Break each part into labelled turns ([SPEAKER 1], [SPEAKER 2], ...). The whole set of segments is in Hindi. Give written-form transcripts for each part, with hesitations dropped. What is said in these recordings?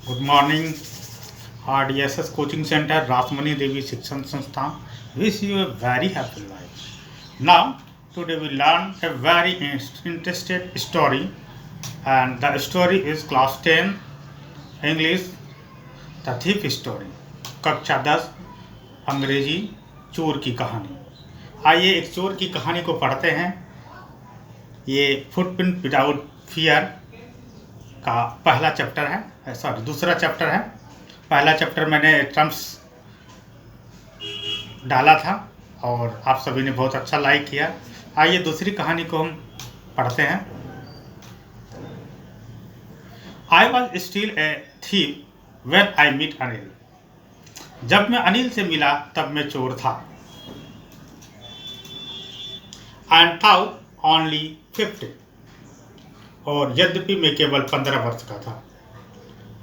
[SPEAKER 1] Good morning, RDSS Coaching Center, Rasmani Devi Shikshan Sansthan. Wish you a very happy life. Now, today we learn a very interesting story, and the story is class 10 English, the thief story. कक्षा 10 अंग्रेजी चोर की कहानी। आइए एक चोर की कहानी को पढ़ते हैं। ये फुटप्रिंट विदाउट फियर का पहला चैप्टर है, सॉरी दूसरा चैप्टर है। पहला चैप्टर मैंने टर्म्स डाला था और आप सभी ने बहुत अच्छा लाइक किया। आइए दूसरी कहानी को हम पढ़ते हैं। I was still a thief when I meet Anil. जब मैं अनिल से मिला तब मैं चोर था। एंड था ओनली 50, और यद्यपि मैं केवल 15 वर्ष का था।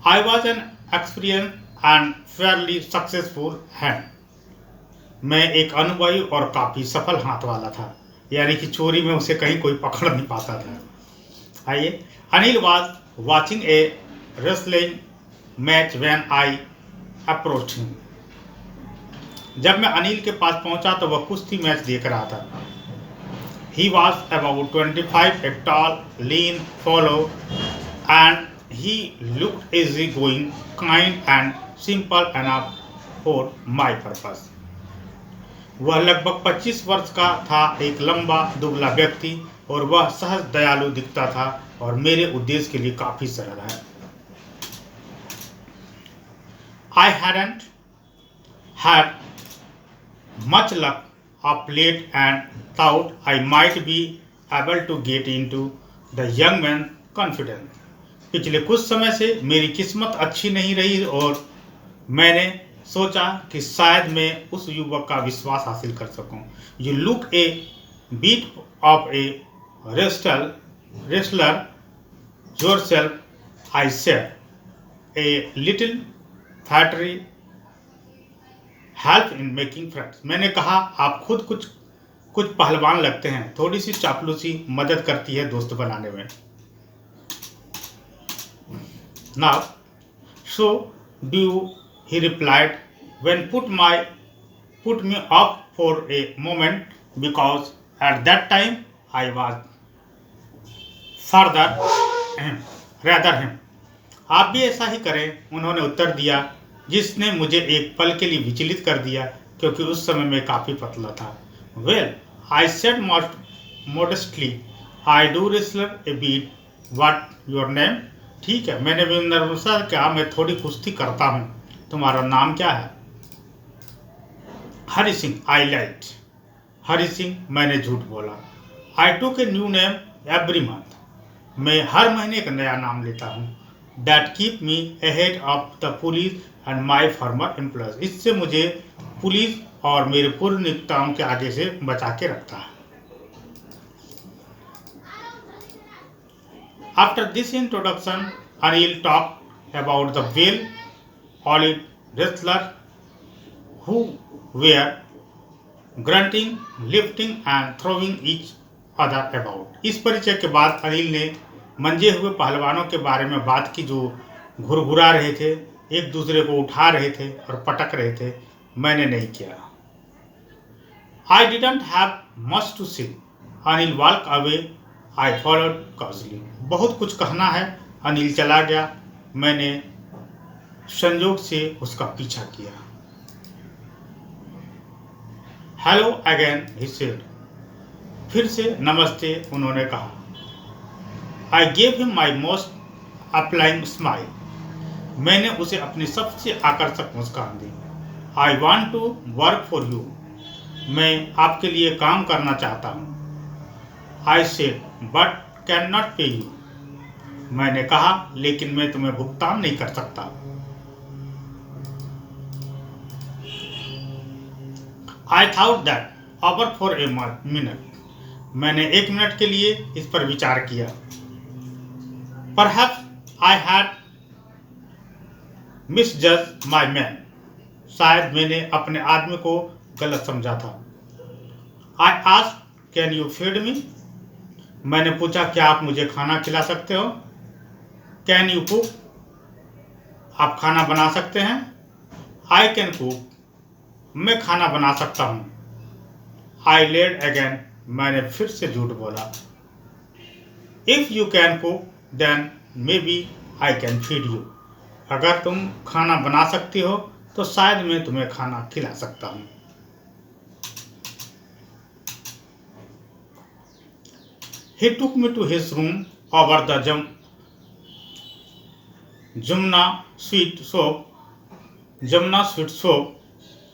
[SPEAKER 1] I was an experience and Fairlie successful hand. मैं एक अनुभवी और काफ़ी सफल हाथ वाला था, यानी कि चोरी में उसे कहीं कोई पकड़ नहीं पाता था। आइए, Anil was watching A wrestling match when I approached him. जब मैं अनिल के पास पहुंचा तो वह कुश्ती मैच देख रहा था। He was about 25, a tall, lean fellow, and he looked easygoing, kind, and simple enough for my purpose. वह लगभग 25 वर्ष का था, एक लंबा दुबला व्यक्ति, और वह सहज दयालु दिखता था और मेरे उद्देश्य के लिए काफी सरल है। I hadn't had much luck of late and thought I might be able to get into the young man's confidence. पिछले कुछ समय से मेरी किस्मत अच्छी नहीं रही और मैंने सोचा कि शायद मैं उस युवक का विश्वास हासिल कर सकूं। You look a bit of a wrestler yourself, I said. A little flattery help in making friends. मैंने कहा, आप खुद कुछ पहलवान लगते हैं। थोड़ी सी चापलूसी मदद करती है दोस्त बनाने में। Now so do you, he replied, when put me up for a moment because at that time I was rather him. आप भी ऐसा ही करें, उन्होंने उत्तर दिया, जिसने मुझे एक पल के लिए विचलित कर दिया क्योंकि उस समय मैं काफ़ी पतला था। Well, I said modestly, I do wrestler a bit, what your name? ठीक है, मैंने विनम्रता से कहा, मैं थोड़ी कुश्ती करता हूँ। तुम्हारा नाम क्या है? Hari Singh, I lied. हरि सिंह, मैंने झूठ बोला। I took a new name every month. मैं हर महीने एक नया नाम लेता हूँ। That keep me ahead of the police and my former employers. इससे मुझे पुलिस और मेरे पूर्व नियोक्ताओं के आगे से बचा के रखता है। After this introduction, Anil talk about the well oiled wrestler who were grunting, lifting and throwing each other about. इस परिचय के बाद अनिल ने मंजे हुए पहलवानों के बारे में बात की, जो घुरघुरा रहे थे, एक दूसरे को उठा रहे थे और पटक रहे थे। मैंने नहीं किया। I didn't have much to say. Anil walk away, I followed casually. बहुत कुछ कहना है। अनिल चला गया। मैंने संयोग से उसका पीछा किया। Hello again, he said. फिर से नमस्ते, उन्होंने कहा। I gave him my most appealing smile. मैंने उसे अपनी सबसे आकर्षक मुस्कान दी। I want to work for you. मैं आपके लिए काम करना चाहता हूँ। I said, but can not pay you. मैंने कहा, लेकिन मैं तुम्हें भुगतान नहीं कर सकता। I thought that over for a minute. मैंने 1 मिनट के लिए इस पर विचार किया। परहैप्स आई हैड मिसजज माई मैन। शायद मैंने अपने आदमी को गलत समझा था। I asked, can you feed me? मैंने पूछा, क्या आप मुझे खाना खिला सकते हो? Can you cook? आप खाना बना सकते हैं? आई कैन कुक, मैं खाना बना सकता हूँ। आई लेड अगेन, मैंने फिर से झूठ बोला। If you can cook then may be I can feed you, अगर तुम खाना बना सकती हो तो शायद मैं तुम्हें खाना खिला सकता हूँ। He took me to his room over the Jamuna sweet soap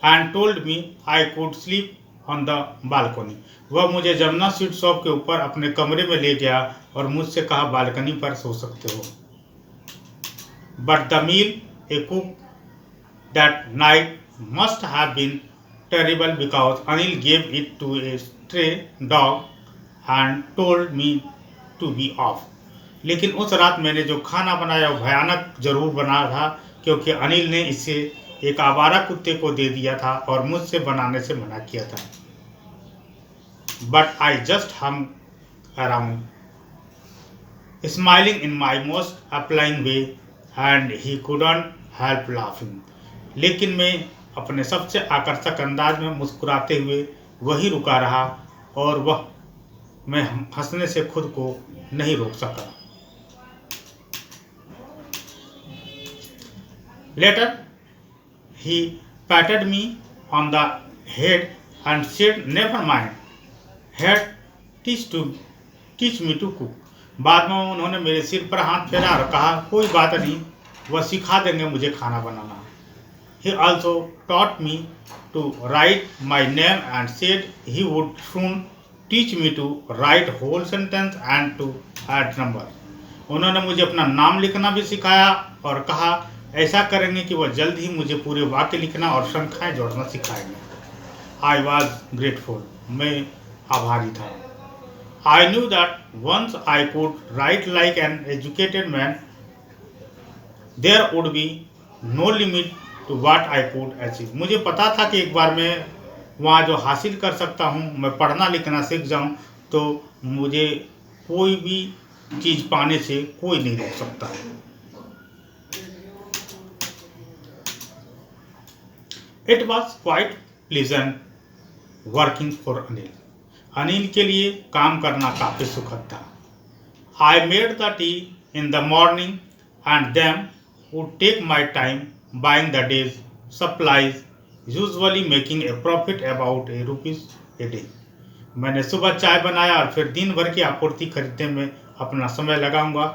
[SPEAKER 1] and told me I could sleep on the balcony. वह मुझे जमुना स्वीट शॉप के ऊपर अपने कमरे में ले गया और मुझसे कहा बालकनी पर सो सकते हो। But the meal he cooked that night must have been terrible because Anil gave it to a stray dog and told me to be off. लेकिन उस रात मैंने जो खाना बनाया वो भयानक जरूर बना था, क्योंकि अनिल ने इसे एक आवारा कुत्ते को दे दिया था और मुझसे बनाने से मना किया था। But I just hung around, smiling in my most appalling way, and he couldn't help laughing. लेकिन मैं अपने सबसे आकर्षक अंदाज में मुस्कुराते हुए वही रुका रहा और मैं हंसने से खुद को नहीं रोक सका। Later, he patted me on the head and said, "Never mind, had teach me to cook." बाद में उन्होंने मेरे सिर पर हाथ फेरा और कहा, कोई बात नहीं, वह सिखा देंगे मुझे खाना बनाना। He also taught me to write my name and said he would soon teach me to write whole sentence and to add number. उन्होंने मुझे अपना नाम लिखना भी सिखाया और कहा ऐसा करेंगे कि वह जल्द ही मुझे पूरे वाक्य लिखना और संख्याएं जोड़ना सिखाएंगे। I was grateful, मैं आभारी था। I knew that once I could write like an educated man, there would be no limit to what I could achieve. मुझे पता था कि एक बार मैं वहाँ जो हासिल कर सकता हूँ, मैं पढ़ना लिखना सीख जाऊँ तो मुझे कोई भी चीज़ पाने से कोई नहीं रोक सकता। It was quite pleasant working for Anil. Anil के लिए काम करना काफ़ी सुखद था। I made the tea in the morning and then would take my time buying the day's supplies, usually making a profit about ₹1 a day. मैंने सुबह चाय बनाया और फिर दिन भर की आपूर्ति खरीदने में अपना समय लगाऊंगा।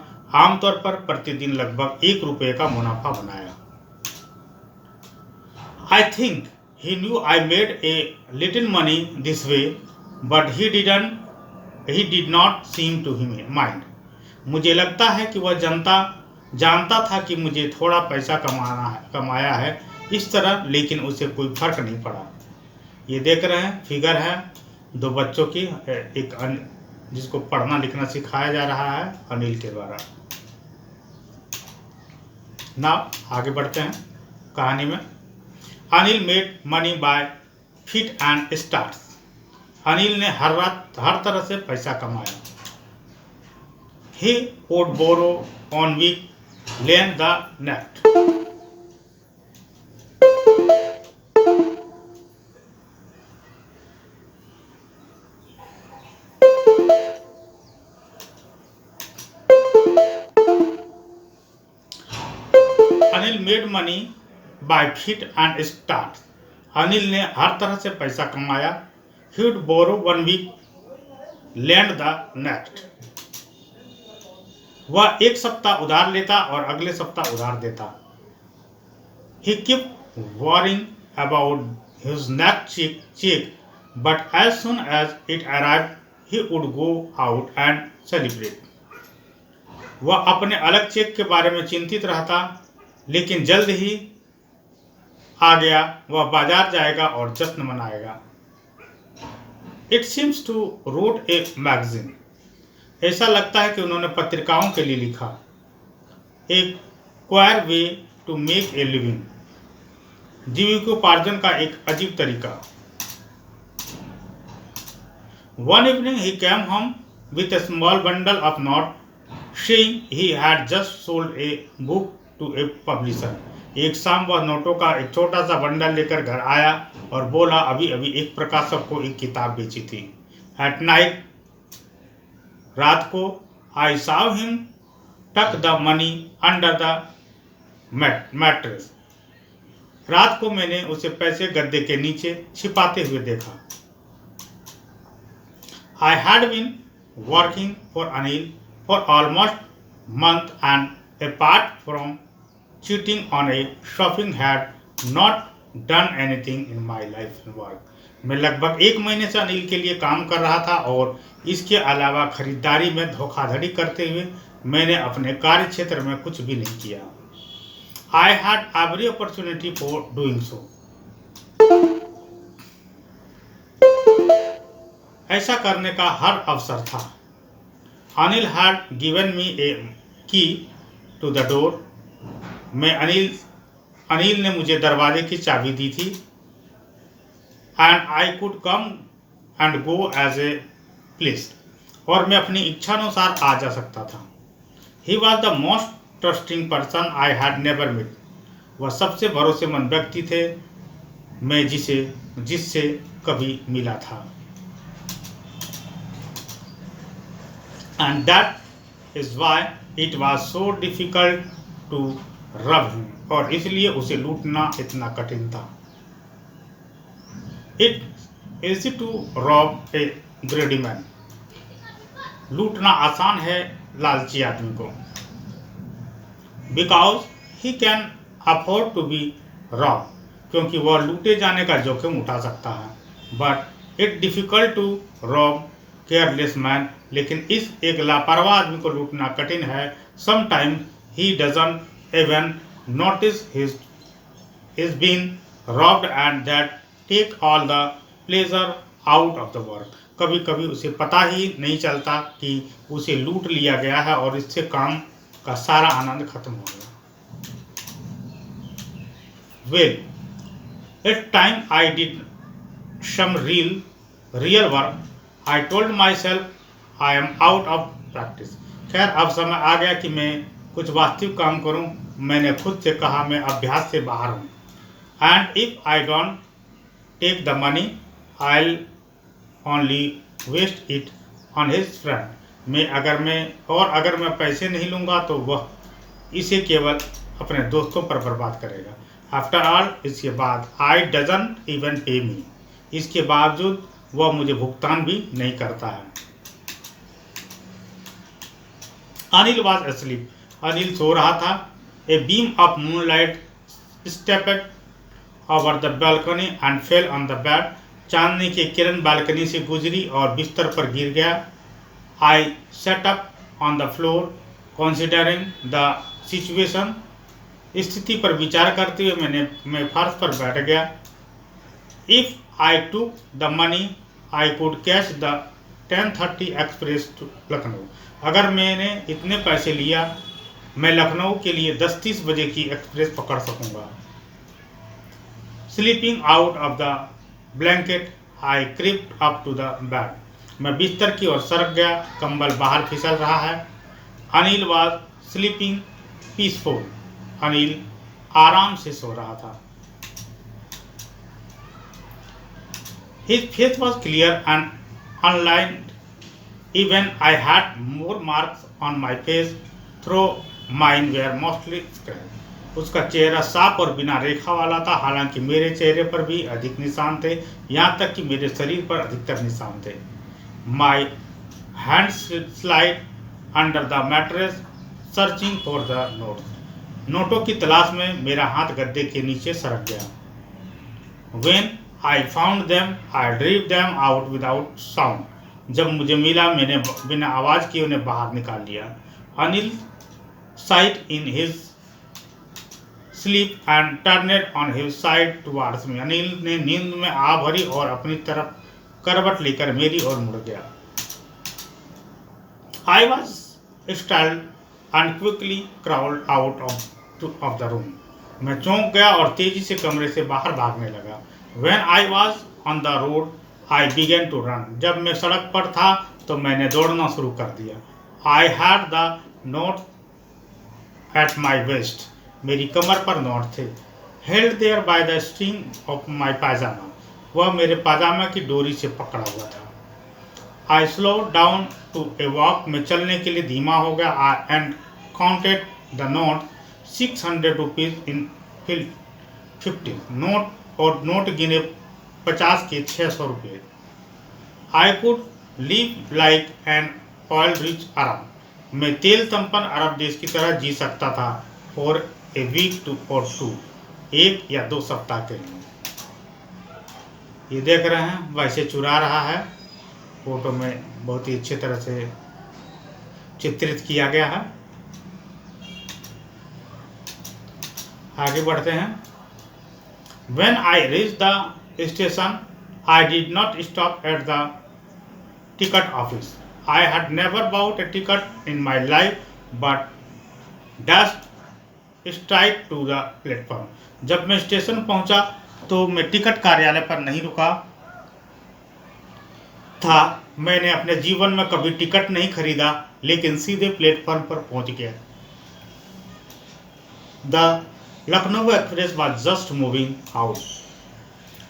[SPEAKER 1] आमतौर पर प्रतिदिन लगभग ₹1 का मुनाफा बनाया। I think he knew I made a little money this way, but he did not seem to mind. मुझे लगता है कि वह जानता था कि मुझे थोड़ा पैसा कमाया है इस तरह, लेकिन उसे कोई फर्क नहीं पड़ा। ये देख रहे हैं फिगर है दो बच्चों की, एक जिसको पढ़ना लिखना सिखाया जा रहा है अनिल के द्वारा। नाउ आगे बढ़ते हैं कहानी में। Anil made money by fit and starts. Anil ने हर तरह से पैसा कमाया। He would borrow on week, lend the next. Anil made money by fit and start. Anil ने हर तरह से पैसा कमाया। He would borrow one week, lend the next. वह एक सप्ताह उधार लेता और अगले सप्ताह उधार देता। He kept worrying about his next check, but as soon as it arrived, he would go out and celebrate. वह अपने अलग चेक के बारे में चिंतित रहता, लेकिन जल्द ही आ गया वह बाजार जाएगा और जश्न मनाएगा। It seems to wrote a magazine. ऐसा लगता है कि उन्होंने पत्रिकाओं के लिए लिखा। एक queer way to make a living. जीविकोपार्जन का एक अजीब तरीका। One evening he came home with a small bundle of notes, saying he had just sold a book to a publisher. एक शाम वह नोटों का एक छोटा सा बंडल लेकर घर आया और बोला अभी अभी एक प्रकाशक को एक किताब बेची थी. At night, रात को, I saw him tuck the money under the mattress. रात को मैंने उसे पैसे गद्दे के नीचे छिपाते हुए देखा. I had been working for Anil for almost month and apart from cheating on a shopping had not done anything in my life and work. मैं लगभग 1 महीने से अनिल के लिए काम कर रहा था और इसके अलावा खरीदारी में धोखाधड़ी करते हुए मैंने अपने कार्य क्षेत्र में कुछ भी नहीं किया. I had every opportunity for doing so. ऐसा करने का हर अवसर था. Anil had given me a key to the door. Anil ने मुझे दरवाजे की चाबी दी थी. And I could come and go as a pleased. और मैं अपनी इच्छानुसार आ जा सकता था. He was the most trusting person I had never met. वह सबसे भरोसेमंद व्यक्ति थे मैं जिससे कभी मिला था. And that is why it was so difficult to rob him. और इसलिए उसे लूटना इतना कठिन था. It is easy to rob a greedy man. लूटना आसान है लालची आदमी को. Because he can afford to be robbed. क्योंकि वह लूटे जाने का जोखिम उठा सकता है. But it's difficult to rob careless man. लेकिन इस एक लापरवाह आदमी को लूटना कठिन है. Sometimes he doesn't even notice he's been robbed and that take all the pleasure out of the work. कभी कभी उसे पता ही नहीं चलता कि उसे लूट लिया गया है और इससे काम का सारा आनंद खत्म हो गया. Well, at time I did some real work. I told myself I am out of practice. खैर अब समय आ गया कि मैं कुछ वास्तविक काम करूं. मैंने खुद से कहा मैं अभ्यास से बाहर हूं. And if I don't take the money, I'll only waste it on his friend. अगर मैं पैसे नहीं लूँगा तो वह इसे केवल अपने दोस्तों पर बर्बाद करेगा. After all, इसके बाद I doesn't even pay me. इसके बावजूद वह मुझे भुगतान भी नहीं करता है. Anil was asleep. अनिल सो रहा था. A beam of moonlight stepped over the balcony and fell on the bed. चांदनी की किरण बालकनी से गुजरी और बिस्तर पर गिर गया. I sat up on the floor considering the situation. स्थिति पर विचार करते हुए मैं फर्श पर बैठ गया. If I took the money, I could catch the 10:30 express to Lucknow. अगर मैंने इतने पैसे लिया मैं लखनऊ के लिए 10:30 बजे की एक्सप्रेस पकड़ सकूंगा. Sleeping out of the blanket, I crept up to the bed. मैं बिस्तर की ओर सरक गया. कंबल बाहर फिसल रहा है. Anil was sleeping peaceful. Anil आराम से सो रहा था. His face was clear and unlined. Even I had more marks on my face, though mine were mostly scratched. उसका चेहरा साफ और बिना रेखा वाला था. हालांकि मेरे चेहरे पर भी अधिक निशान थे. यहाँ तक कि मेरे शरीर पर अधिकतर निशान थे. My hands slid under the mattress, searching for the notes. नोटों की तलाश में मेरा हाथ गद्दे के नीचे सरक गया. When I found them, I drove them out without sound. जब मुझे मिला मैंने बिना आवाज किए उन्हें बाहर निकाल लिया. Anil sighed in his sleep and turned on his side towards me. Anil ने नींद में आ भरी और अपनी तरफ करवट लेकर मेरी ओर मुड़ गया. I was startled and quickly crawled out of the room. मैं चौंक गया और तेजी से कमरे से बाहर भागने लगा. When I was on the road, I began to run. जब मैं सड़क पर था तो मैंने दौड़ना शुरू कर दिया. I had the note at my waist. मेरी कमर पर नोट थे। Held there by the string of my pyjama, वह मेरे पाजामा की डोरी से पकड़ा हुआ था। I slow down to a walk, मैं चलने के लिए धीमा हो गया। And counted the note 600 rupees in 50 note, और नोट गिने 50 के 600 रुपये। I could live like an oil rich Arab, मैं तेल संपन्न अरब देश की तरह जी सकता था। फॉर ए वीक टू और टू, 1 या 2 सप्ताह के लिए। ये देख रहे हैं वैसे चुरा रहा है, फोटो में बहुत ही अच्छी तरह से चित्रित किया गया है। आगे बढ़ते हैं। When I reached the station, I did not stop at the ticket office. I had never bought a ticket in my life, but dashed straight to the platform. जब मैं स्टेशन पहुंचा तो मैं टिकट कार्यालय पर नहीं रुका था। मैंने अपने जीवन में कभी टिकट नहीं खरीदा, लेकिन सीधे प्लेटफॉर्म पर पहुंच गया। The Lucknow express was just moving out,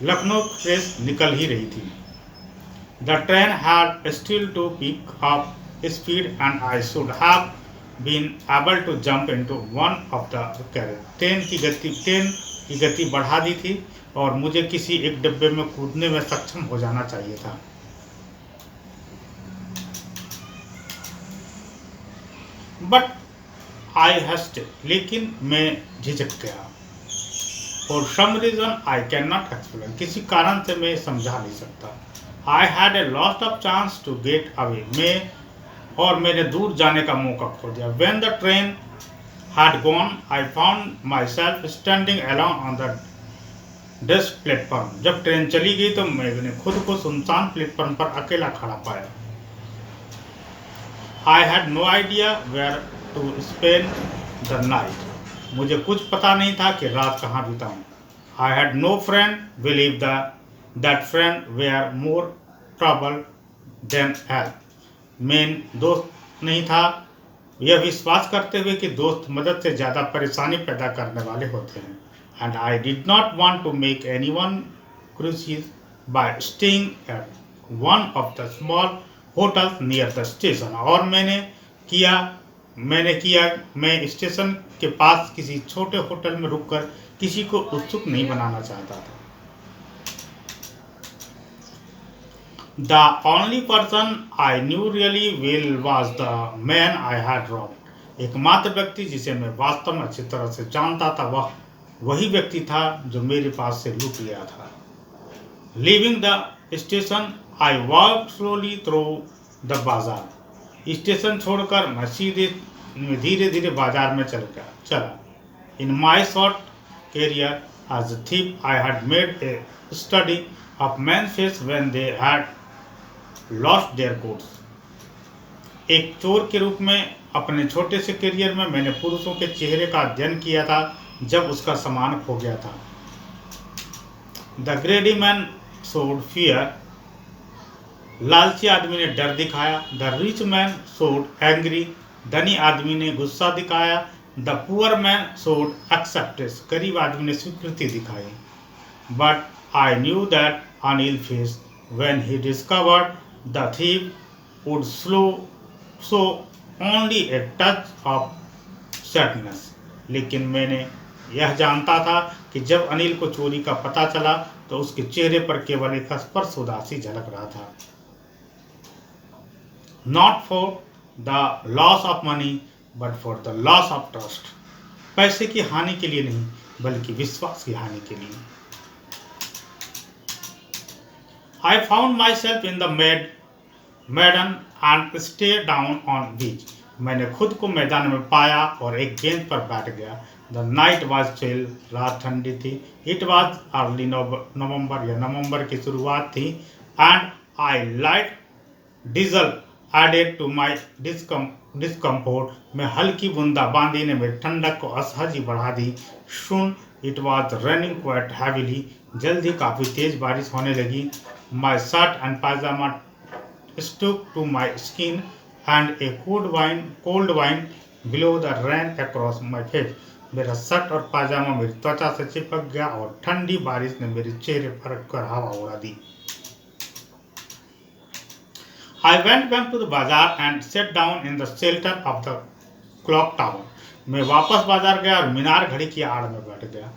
[SPEAKER 1] Lucknow express निकल ही रही थी। The train had still to pick up speed and I should have been able to jump into one of the carriage. Train की गति बढ़ा दी थी और मुझे किसी एक डिब्बे में कूदने में सक्षम हो जाना चाहिए था। बट आई हस्टेड, लेकिन मैं झिझक गया। For some reason I can not explain, किसी कारण से मैं समझा नहीं सकता। I had a lost of chance to get away, मैंने दूर जाने का मौका खो दिया। When the train had gone I found my self standing alone on the desk platform. जब ट्रेन चली गई तो मैंने खुद को सुनसान प्लेटफॉर्म पर अकेला खड़ा पाया। I had no idea where to spend the night, मुझे कुछ पता नहीं था कि रात कहाँ बिताऊं। I had no friend believe that friend were more trouble than help, मेन दोस्त नहीं था यह विश्वास करते हुए कि दोस्त मदद से ज़्यादा परेशानी पैदा करने वाले होते हैं। And I did not want to make anyone curious by staying at one of the small hotels near the station, और मैं स्टेशन के पास किसी छोटे होटल में रुककर किसी को उत्सुक नहीं बनाना चाहता था। The only person I knew really well was the man I had robbed. एकमात्र व्यक्ति जिसे मैं वास्तव में अच्छी तरह से जानता था वह वही व्यक्ति था जो मेरे पास से लूट लिया था। Leaving the station, I walked slowly through the bazaar. Station छोड़कर मैं धीरे धीरे बाजार में चला। In my short career as a thief, I had made a study of men's face when they had lost their goods. एक चोर के रूप में अपने छोटे से करियर में मैंने पुरुषों के चेहरे का अध्ययन किया था जब उसका सामान खो गया था। द ग्रेडी मैन शोड फियर, लालची आदमी ने डर दिखाया। The rich man showed angry, धनी आदमी ने गुस्सा दिखाया। The poor man showed acceptance, गरीब आदमी ने स्वीकृति दिखाई। But I knew that Anil face when he discovered the thief would show only a touch of sadness. लेकिन मैंने यह जानता था कि जब अनिल को चोरी का पता चला तो उसके चेहरे पर केवल एक स्पर्श उदासी झलक रहा था। Not for the loss of money, but for the loss of trust. पैसे की हानि के लिए नहीं, बल्कि विश्वास की हानि के लिए। I found myself in the मैदान and stayed down on beach. मैंने खुद को मैदान में पाया और एक बेंच पर बैठ गया। The night was chill, रात ठंडी थी। It was early November, या नवंबर की शुरुआत थी। And I light diesel added to my discomfort. मैं हल्की बूंदाबांदी ने मेरी ठंडक को असहज बढ़ा दी। Soon it was raining quite heavily. जल्द ही काफ़ी तेज बारिश होने लगी। My shirt and pajama stuck to my skin and a cold wind blew the rain across my face. मेरा शर्ट और पाजामा मेरी त्वचा से चिपक गया और ठंडी बारिश ने मेरे चेहरे पर अटकर हवा उड़ा दी। I went back to the bazaar and sat down in the shelter of the clock tower. मैं वापस बाजार गया और मीनार घड़ी की आड़ में बैठ गया।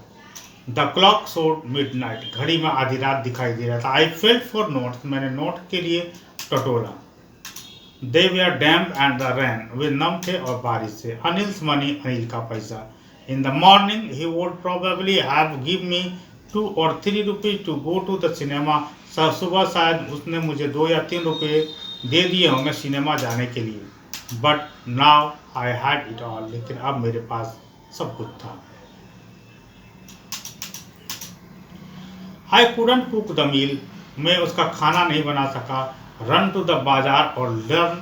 [SPEAKER 1] The clock showed midnight. घड़ी में आधी रात दिखाई दे रहा था। I felt for notes. मैंने नोट के लिए टटोला। They were damp and the rain. वे नम थे और बारिश से। Anil's money. अनिल का पैसा। In the morning he would probably have given me 2 or 3 rupees to go to the cinema. सुबह शायद उसने मुझे 2 या 3 रुपए दे दिए होंगे सिनेमा जाने के लिए। But now I had it all. लेकिन अब मेरे पास सब कुछ था। I couldn't cook the meal. मैं उसका खाना नहीं बना सका। रन टू द बाजार और learn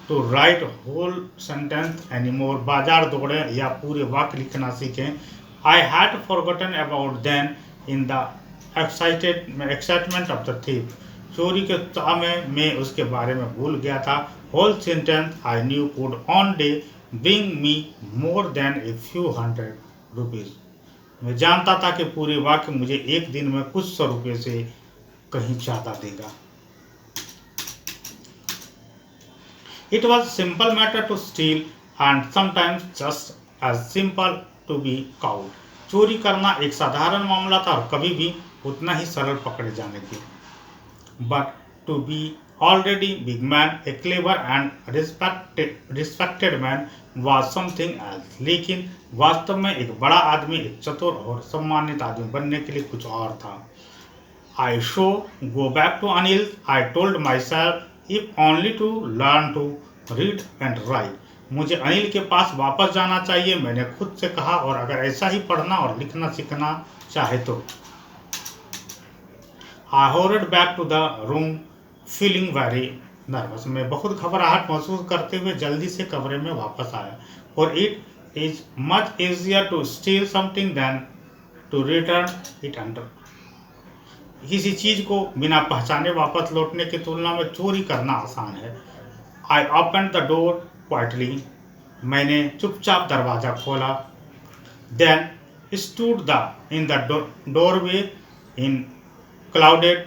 [SPEAKER 1] to write whole sentence any more. बाजार दौड़े या पूरे वाक्य लिखना सीखें। I had forgotten about them in the excitement of the thief. चोरी के उत्साह में मैं उसके बारे में भूल गया था। Whole sentence I knew could on day bring me more than a few hundred rupees. मैं जानता था कि पूरे वाक्य मुझे एक दिन में कुछ 100 रुपये से कहीं ज़्यादा देगा। It was simple matter to steal and sometimes just as simple to be cowed. चोरी करना एक साधारण मामला था और कभी भी उतना ही सरल पकड़े जाने के। But to be already big man, a clever and respected man was something else. लेकिन वास्तव में एक बड़ा आदमी, एक चतुर और सम्मानित आदमी बनने के लिए कुछ और था। I should go back to Anil, I told myself, if only to learn to read and write. मुझे अनिल के पास वापस जाना चाहिए, मैंने खुद से कहा, और अगर ऐसा ही पढ़ना और लिखना सीखना चाहे तो। I hurried back to the room feeling very nervous. मैं बहुत घबराहट महसूस करते हुए जल्दी से कमरे में वापस आया। For it is much easier to steal something than to return it under. किसी चीज को बिना पहचाने वापस लौटने की तुलना में चोरी करना आसान है। I opened the door quietly. मैंने चुपचाप दरवाजा खोला। Then stood in the doorway in clouded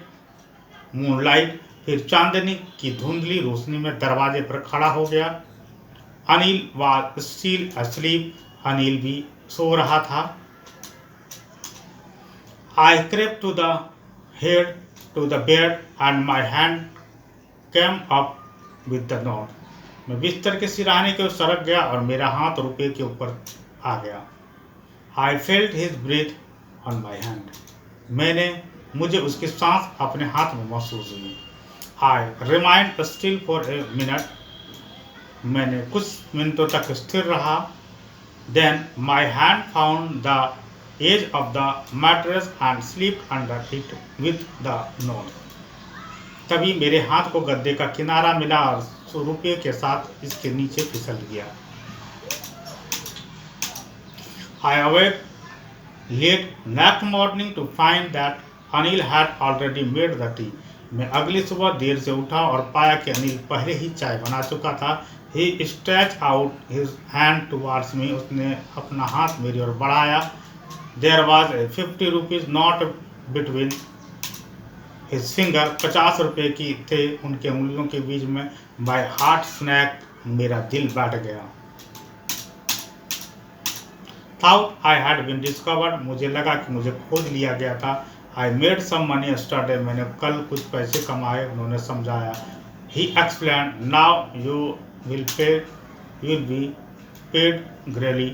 [SPEAKER 1] moonlight. फिर चांदनी की धुंधली रोशनी में दरवाजे पर खड़ा हो गया। Anil was still asleep. Anil भी सो रहा था। I crept to the head to the bed and my hand came up with the note. मैं बिस्तर के सिरहाने के ओर सरक गया और मेरा हाथ रुपये के ऊपर आ गया। I felt his breath on my hand. मुझे उसकी सांस अपने हाथ में महसूस हुई। I remained still for a minute. मैंने कुछ मिनटों तक स्थिर रहा। Then my hand found the edge of the mattress and slip under it with the note. तभी मेरे हाथ को गद्दे का किनारा मिला और 100 रुपये के साथ इसके नीचे फिसल गया। I awake late next morning to find that Anil had already made the tea. मैं अगली सुबह देर से उठा और पाया कि अनिल पहले ही चाय बना चुका था। He stretch out his hand towards me. उसने अपना हाथ मेरी ओर बढ़ाया। There was a 50 rupees note between his finger. 50 रुपये की थे उनके उंगलियों के बीच में। My heart sank. मेरा दिल बैठ गया। Thought I had been discovered. मुझे लगा कि मुझे खोज लिया गया था। I made some money yesterday. मैंने कल कुछ पैसे कमाए। उन्होंने समझाया। He explained. Now you will be paid daily.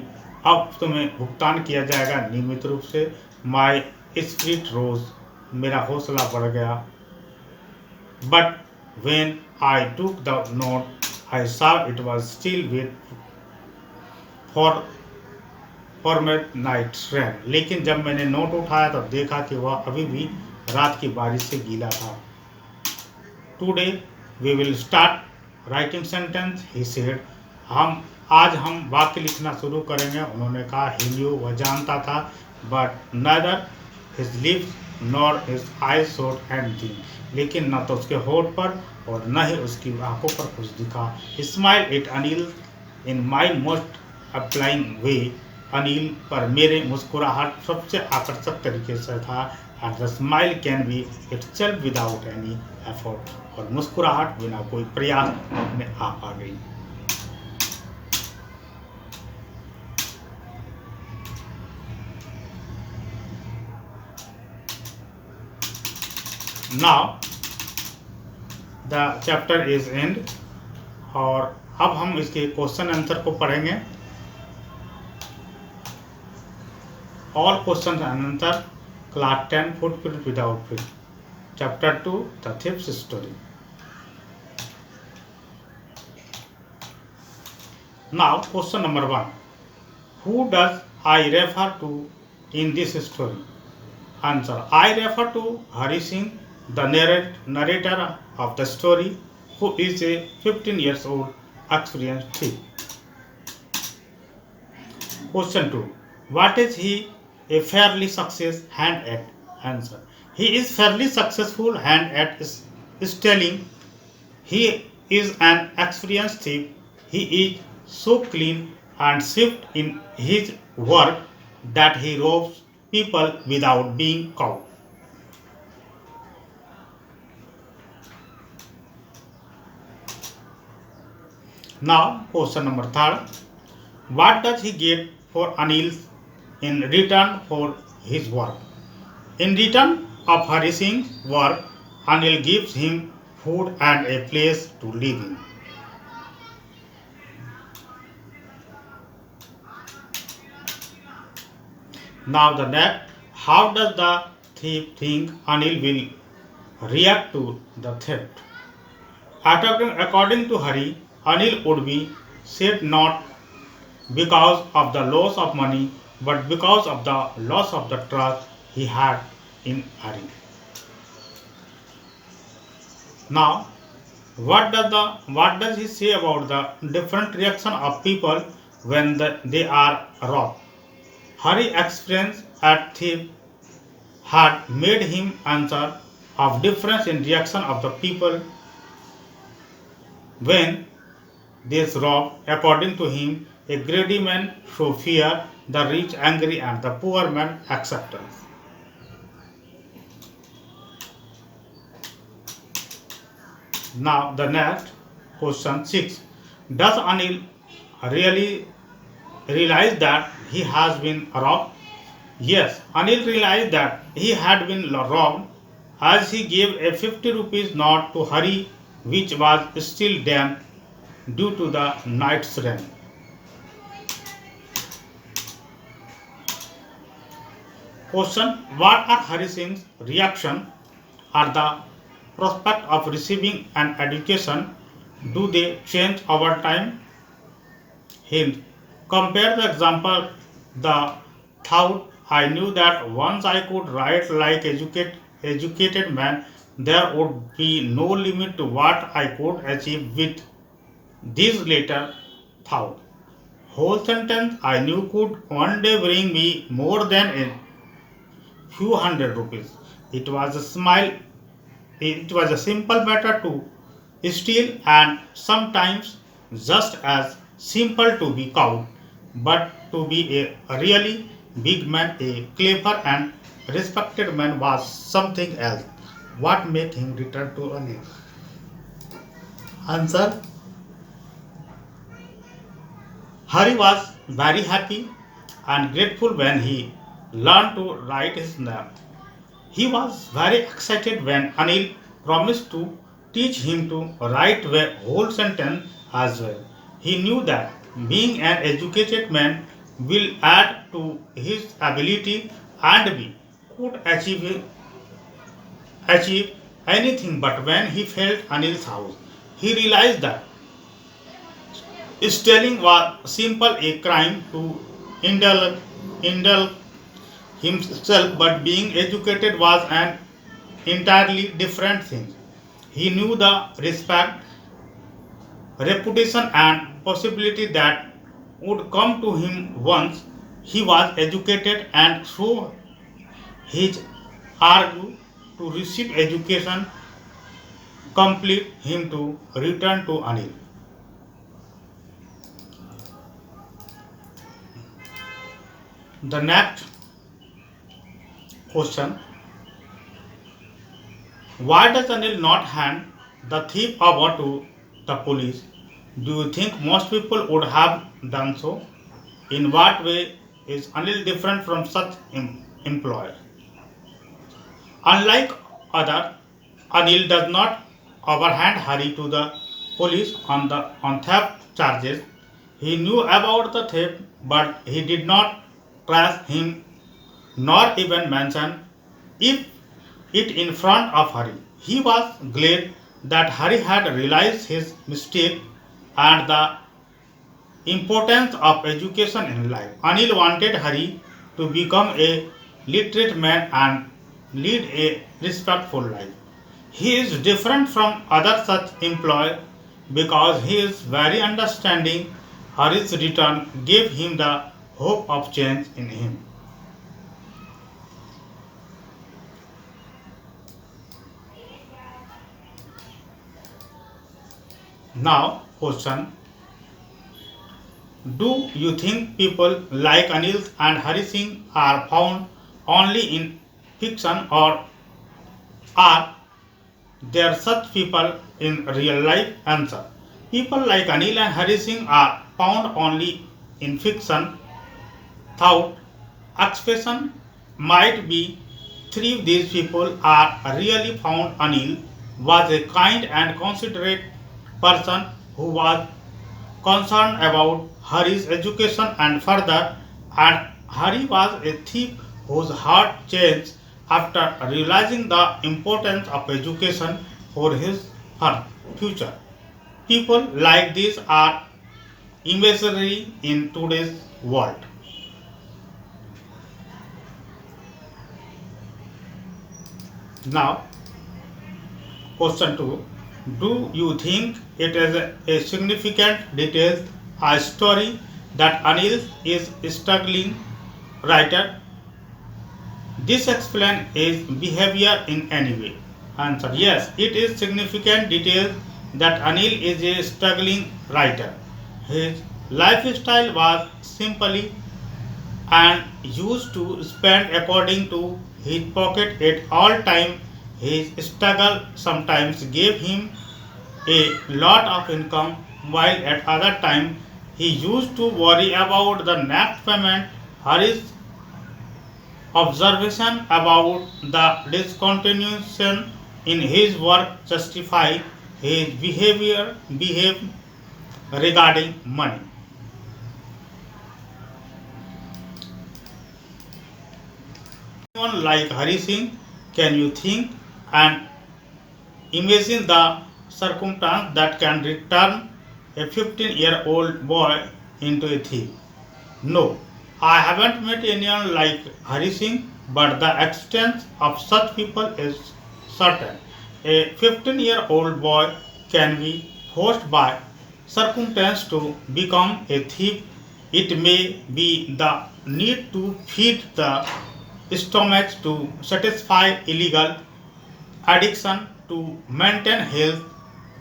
[SPEAKER 1] अब तुम्हें भुगतान किया जाएगा नियमित रूप से। My spirit rose. मेरा हौसला बढ़ गया। But when I took the note, I saw it was still wet for midnight rain. लेकिन जब मैंने नोट उठाया तो देखा कि वह अभी भी रात की बारिश से गीला था। Today we will start writing sentence, he said. आज हम वाक्य लिखना शुरू करेंगे, उन्होंने कहा। He knew, वह जानता था, but neither his lips nor his eyes showed anything. लेकिन न तो उसके होठ पर और न ही उसकी आंखों पर कुछ दिखा। He smiled at Anil in my most applying way. Anil पर मेरे मुस्कुराहट सबसे आकर्षक तरीके से था। And the smile can be itself without any effort, और मुस्कुराहट बिना कोई प्रयास अपने आप आ गई। Now the chapter is and, और अब हम इसके क्वेश्चन आंसर को पढ़ेंगे। All questions and answer, class 10, Footprint Without Print. Chapter 2, The Thief's Story. Now, question number 1. Who does I refer to in this story? Answer. I refer to Hari Singh, the narrator of the story, who is a 15 years old experienced thief. Question 2. What is he a fairly successful hand at? Answer. He is fairly successful hand at stealing. He is an experienced thief. He is so clean and swift in his work that he robs people without being caught. Now, question number 3. What does he get for Anil in return for his work? In return of Hari Singh's work, Anil gives him food and a place to live in. Now the next, how does the thief think Anil will react to the theft? According to Hari, Anil would be sad not because of the loss of money, but because of the loss of the trust he had in Hari. Now, what does he say about the different reaction of people when they are robbed? Hari experience at thief had made him answer of difference in reaction of the people when they is robbed. According to him, a greedy man show fear, the rich angry, and the poor man acceptance. Now the next, question 6. Does Anil really realize that he has been robbed? Yes, Anil realized that he had been robbed as he gave a 50 rupees note to Hari, which was still damp due to the night's rain. Question. What are Hari Singh's reaction at the prospect of receiving an education? Do they change over time? Hint. Compare the example. The thought, I knew that once I could write like educated man, there would be no limit to what I could achieve with this later thought. Whole sentence, I knew could one day bring me more than a few hundred rupees. It was a smile. It was a simple matter to steal, and sometimes just as simple to be caught. But to be a really big man, a clever and respected man was something else. What made him return to Anil? Answer. Hari was very happy and grateful when he learned to write his name. He was very excited when Anil promised to teach him to write a whole sentence as well. He knew that being an educated man will add to his ability and be could achieve anything. But when he felt Anil's house, he realized that stealing was simple a crime to indulge himself, but being educated was an entirely different thing. He knew the respect, reputation, and possibility that would come to him once he was educated, and so his urge to receive education compelled him to return to Anil. The next question: why does Anil not hand the thief over to the police? Do you think most people would have done so? In what way is Anil different from such employer? Unlike other, Anil does not overhand Hari to the police on theft charges. He knew about the theft, but he did not trace him nor even mention if it in front of Hari. He was glad that Hari had realized his mistake and the importance of education in life. Anil wanted Hari to become a literate man and lead a respectful life. He is different from other such employees because he is very understanding. Hari's return gave him the hope of change in him. Now, question: do you think people like Anil and Hari Singh are found only in fiction, or are there such people in real life? Answer: people like Anil and Hari Singh are found only in fiction. Thought expression might be three. These people are really found. Anil was a kind and considerate person who was concerned about Hari's education and further, and Hari was a thief whose heart changed after realizing the importance of education for his future. People like these are imaginary in today's world. Now, question 2: do you think it is a significant detail, a story, that Anil is struggling writer? This explains his behavior in any way? Answer: yes, it is significant detail that Anil is a struggling writer. His lifestyle was simply and used to spend according to his pocket at all time. His struggle sometimes gave him a lot of income, while at other time he used to worry about the next payment. Hari's observation about the discontinuation in his work justify his behave regarding money. Someone like Hari Singh, can you think and imagine the circumstance that can return a 15-year-old boy into a thief? No, I haven't met anyone like Hari Singh, but the extent of such people is certain. A 15-year-old boy can be forced by circumstance to become a thief. It may be the need to feed the stomach, to satisfy illegal addiction, to maintain health,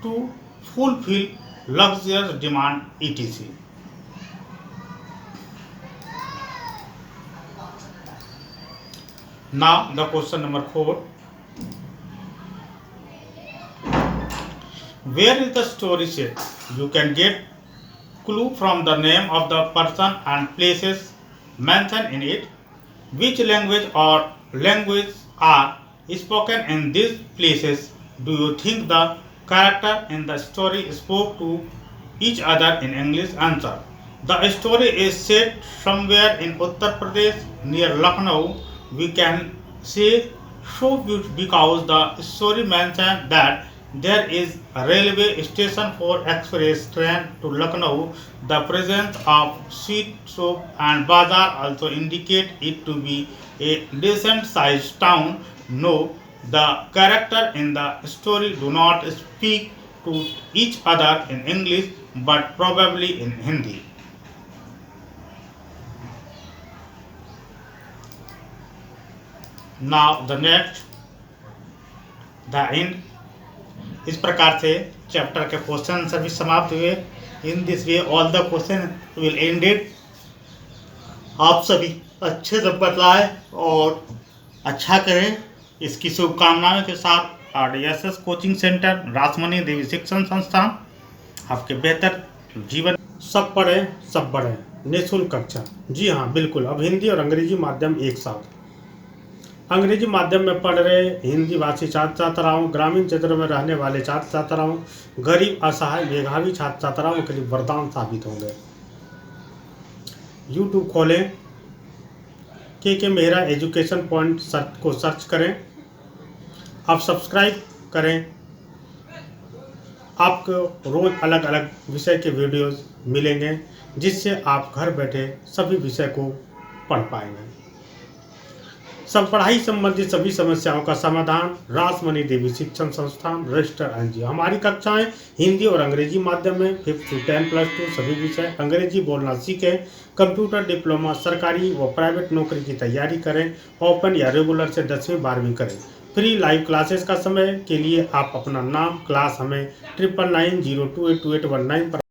[SPEAKER 1] to fulfill luxurious demand, etc. Now the question number 4. Where is the story set? You can get clue from the name of the person and places mentioned in it. Which language or languages are spoken in these places? Do you think the character in the story spoke to each other in English? Answer: the story is set somewhere in Uttar Pradesh near Lucknow. We can say so because the story mentions that there is a railway station for express train to Lucknow. The presence of sweet shop and bazaar also indicate it to be a decent sized town. No, the character in the story do not speak to each other in English but probably in Hindi. Now the next, the end. इस प्रकार से चैप्टर के क्वेश्चन आंसर भी समाप्त हुए. In this way all the question will ended. आप सभी अच्छे से बताए और अच्छा करें, इसकी शुभकामनाओं के साथ RDSS कोचिंग सेंटर, रासमणी देवी शिक्षण संस्थान आपके बेहतर जीवन। सब पढ़ें सब बढ़ें, निःशुल्क कक्षा। जी हाँ बिल्कुल, अब हिंदी और अंग्रेजी माध्यम एक साथ। अंग्रेजी माध्यम में पढ़ रहे हिंदी भाषी छात्र छात्राओं, ग्रामीण क्षेत्रों में रहने वाले छात्र छात्राओं, गरीब असहाय मेधावी छात्र छात्राओं के लिए वरदान साबित होंगे। यूट्यूब खोलें, के मेहरा एजुकेशन पॉइंट को सर्च करें, आप सब्सक्राइब करें, आपको रोज अलग अलग विषय के वीडियोस मिलेंगे जिससे आप घर बैठे सभी विषय को पढ़ पाएंगे। सब पढ़ाई संबंधित सभी समस्याओं का समाधान रासमणी देवी शिक्षण संस्थान रजिस्टर NGO। हमारी कक्षाएं हिंदी और अंग्रेजी माध्यम में 5th to 10+2 सभी विषय। अंग्रेजी बोलना सीखें, कंप्यूटर डिप्लोमा, सरकारी व प्राइवेट नौकरी की तैयारी करें, ओपन या रेगुलर से 10वीं 12वीं करें। फ्री लाइव क्लासेस का समय के लिए आप अपना नाम, क्लास हमें 9990282819 पर